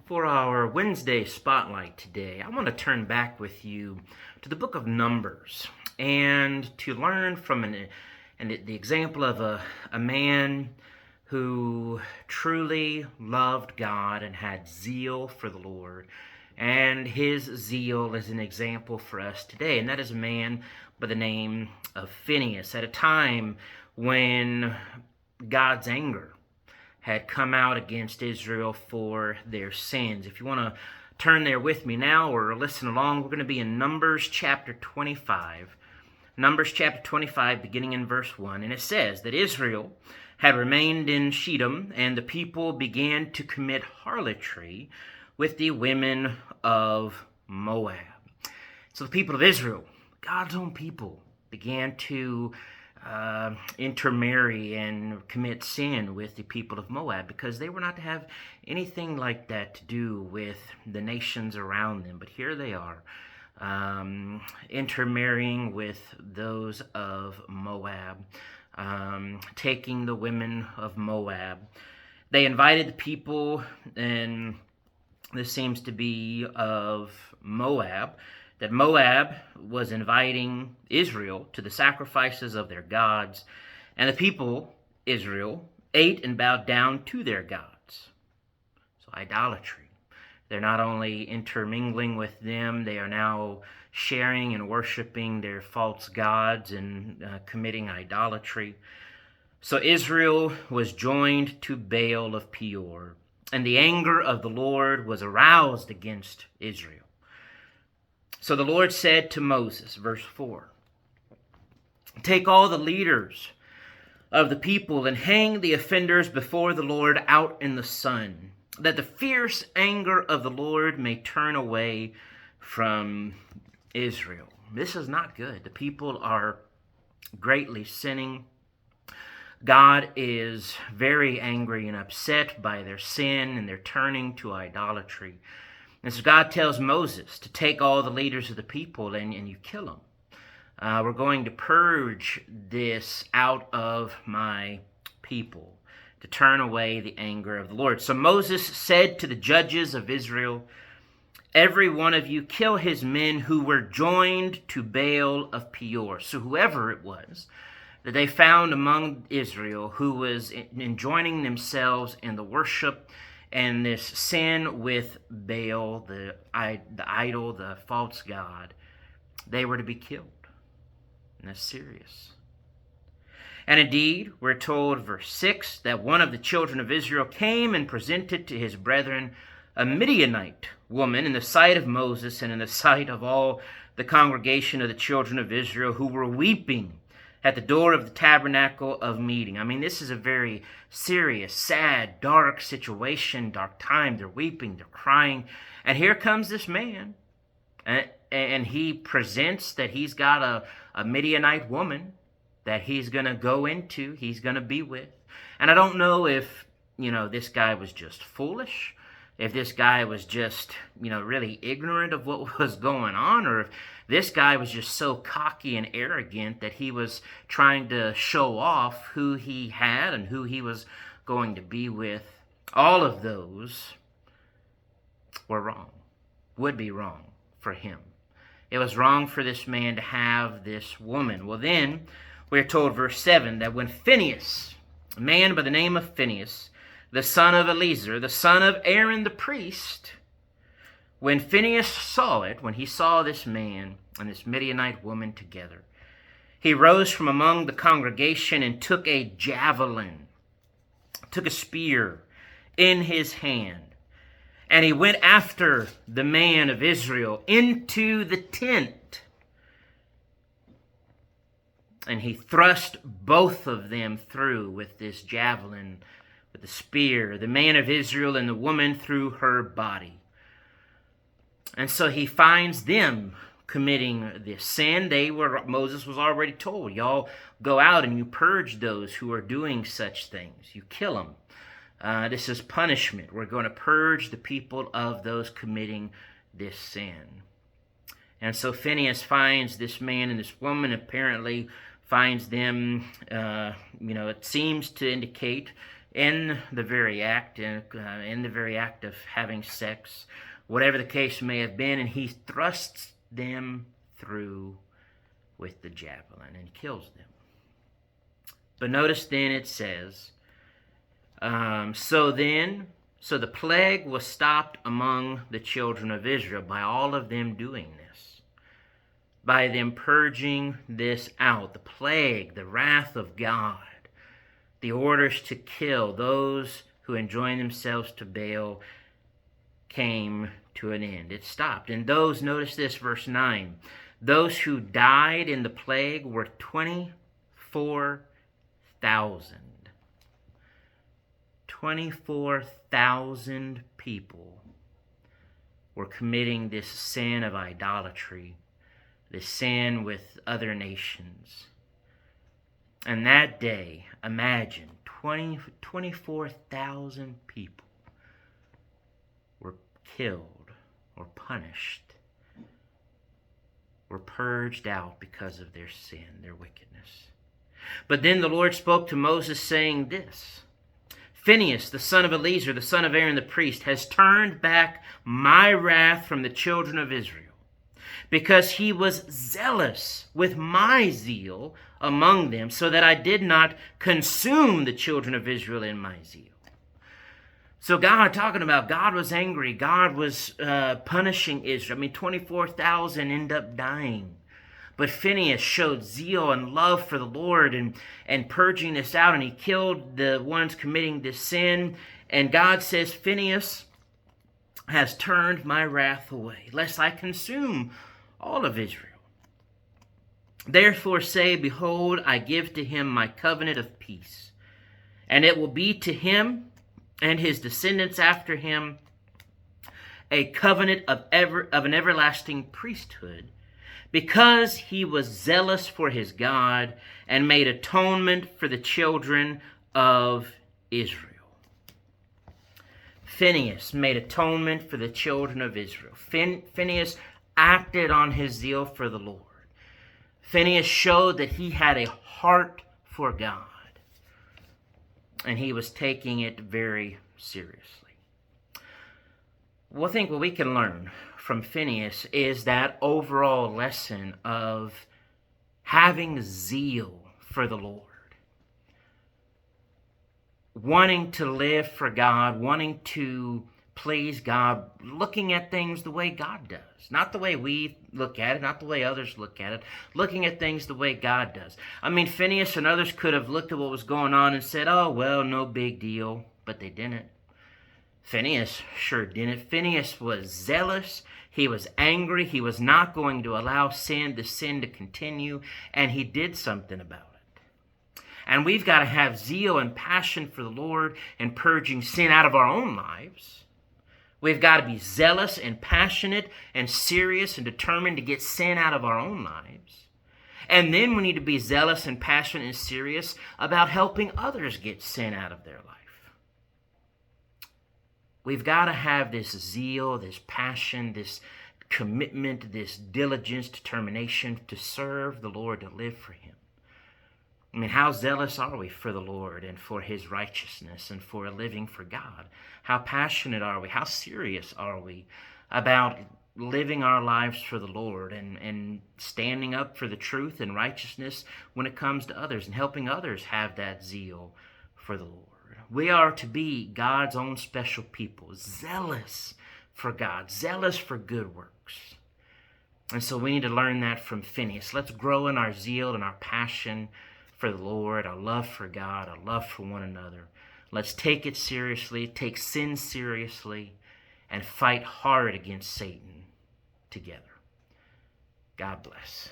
For our Wednesday spotlight today, I want to turn back with you to the book of Numbers and to learn from the example of a man who truly loved God and had zeal for the Lord. And his zeal is an example for us today, and that is a man by the name of Phinehas at a time when God's anger had come out against Israel for their sins. If you want to turn there with me now or listen along, we're going to be in Numbers chapter 25. Numbers chapter 25, beginning in verse 1. And it says that Israel had remained in Shittim, and the people began to commit harlotry with the women of Moab. So the people of Israel, God's own people, began to intermarry and commit sin with the people of Moab because they were not to have anything like that to do with the nations around them. But here they are, intermarrying with those of Moab, taking the women of Moab. They invited the people, and this seems to be of Moab, that Moab was inviting Israel to the sacrifices of their gods, and the people, Israel, ate and bowed down to their gods. So idolatry. They're not only intermingling with them, they are now sharing and worshiping their false gods and committing idolatry. So Israel was joined to Baal of Peor, and the anger of the Lord was aroused against Israel. So the Lord said to Moses, verse 4, "Take all the leaders of the people and hang the offenders before the Lord out in the sun, that the fierce anger of the Lord may turn away from Israel." This is not good. The people are greatly sinning. God is very angry and upset by their sin, and they're turning to idolatry. And so God tells Moses to take all the leaders of the people and you kill them. We're going to purge this out of my people, to turn away the anger of the Lord. So Moses said to the judges of Israel, "Every one of you kill his men who were joined to Baal of Peor." So whoever it was that they found among Israel who was enjoining themselves in the worship and this sin with Baal, the idol, the false god, they were to be killed. And that's serious. And indeed, we're told, verse 6, that one of the children of Israel came and presented to his brethren a Midianite woman in the sight of Moses and in the sight of all the congregation of the children of Israel, who were weeping at the door of the tabernacle of meeting. I mean, this is a very serious, sad, dark situation, dark time. They're weeping, they're crying. And here comes this man, and he presents that he's got a Midianite woman that he's going to go into, he's going to be with. And I don't know if, this guy was just foolish, if this guy was just, really ignorant of what was going on, or if this guy was just so cocky and arrogant that he was trying to show off who he had and who he was going to be with. All of those were wrong, would be wrong for him. It was wrong for this man to have this woman. Well, then we're told, verse 7, that when Phinehas, a man by the name of Phinehas, the son of Eleazar, the son of Aaron the priest, when Phinehas saw it, when he saw this man and this Midianite woman together, he rose from among the congregation and took a javelin, took a spear in his hand, and he went after the man of Israel into the tent, and he thrust both of them through with this javelin, with the spear, the man of Israel and the woman through her body. And so he finds them committing this sin. Moses was already told, y'all go out and you purge those who are doing such things. You kill them. This is punishment. We're going to purge the people of those committing this sin. And so Phinehas finds this man and this woman, apparently finds them, it seems to indicate in the very act, of having sex, whatever the case may have been, and he thrusts them through with the javelin and kills them. But notice then it says, so the plague was stopped among the children of Israel by all of them doing this, by them purging this out, the plague, the wrath of God, the orders to kill those who enjoin themselves to Baal came to an end. It stopped. And those, notice this, verse 9, those who died in the plague were 24,000. 24,000 people were committing this sin of idolatry, this sin with other nations. And that day, imagine, 24,000 people were killed or punished, were purged out because of their sin, their wickedness. But then the Lord spoke to Moses, saying this, Phinehas, the son of Eleazar, the son of Aaron the priest, has turned back my wrath from the children of Israel, because he was zealous with my zeal among them, so that I did not consume the children of Israel in my zeal. So God was angry. God was punishing Israel. 24,000 end up dying. But Phinehas showed zeal and love for the Lord and purging this out, and he killed the ones committing this sin. And God says, Phinehas has turned my wrath away, lest I consume all of Israel. Therefore say, behold, I give to him my covenant of peace, and it will be to him and his descendants after him a covenant of an everlasting priesthood, because he was zealous for his God and made atonement for the children of Israel. Phinehas made atonement for the children of Israel. Phinehas acted on his zeal for the Lord. Phinehas showed that he had a heart for God, and he was taking it very seriously. I think what we can learn from Phinehas is that overall lesson of having zeal for the Lord, wanting to live for God, wanting to please God, looking at things the way God does. Not the way we look at it, not the way others look at it, looking at things the way God does. Phinehas and others could have looked at what was going on and said, oh, well, no big deal, but they didn't. Phinehas sure didn't. Phinehas was zealous. He was angry. He was not going to allow the sin to continue, and he did something about it. And we've got to have zeal and passion for the Lord and purging sin out of our own lives. We've got to be zealous and passionate and serious and determined to get sin out of our own lives. And then we need to be zealous and passionate and serious about helping others get sin out of their life. We've got to have this zeal, this passion, this commitment, this diligence, determination to serve the Lord, to live for him. How zealous are we for the Lord and for his righteousness and for living for God? How passionate are we? How serious are we about living our lives for the Lord and standing up for the truth and righteousness when it comes to others and helping others have that zeal for the Lord? We are to be God's own special people, zealous for God, zealous for good works. And so we need to learn that from Phinehas. Let's grow in our zeal and our passion for the Lord, our love for God, our love for one another. Let's take it seriously, take sin seriously, and fight hard against Satan together. God bless.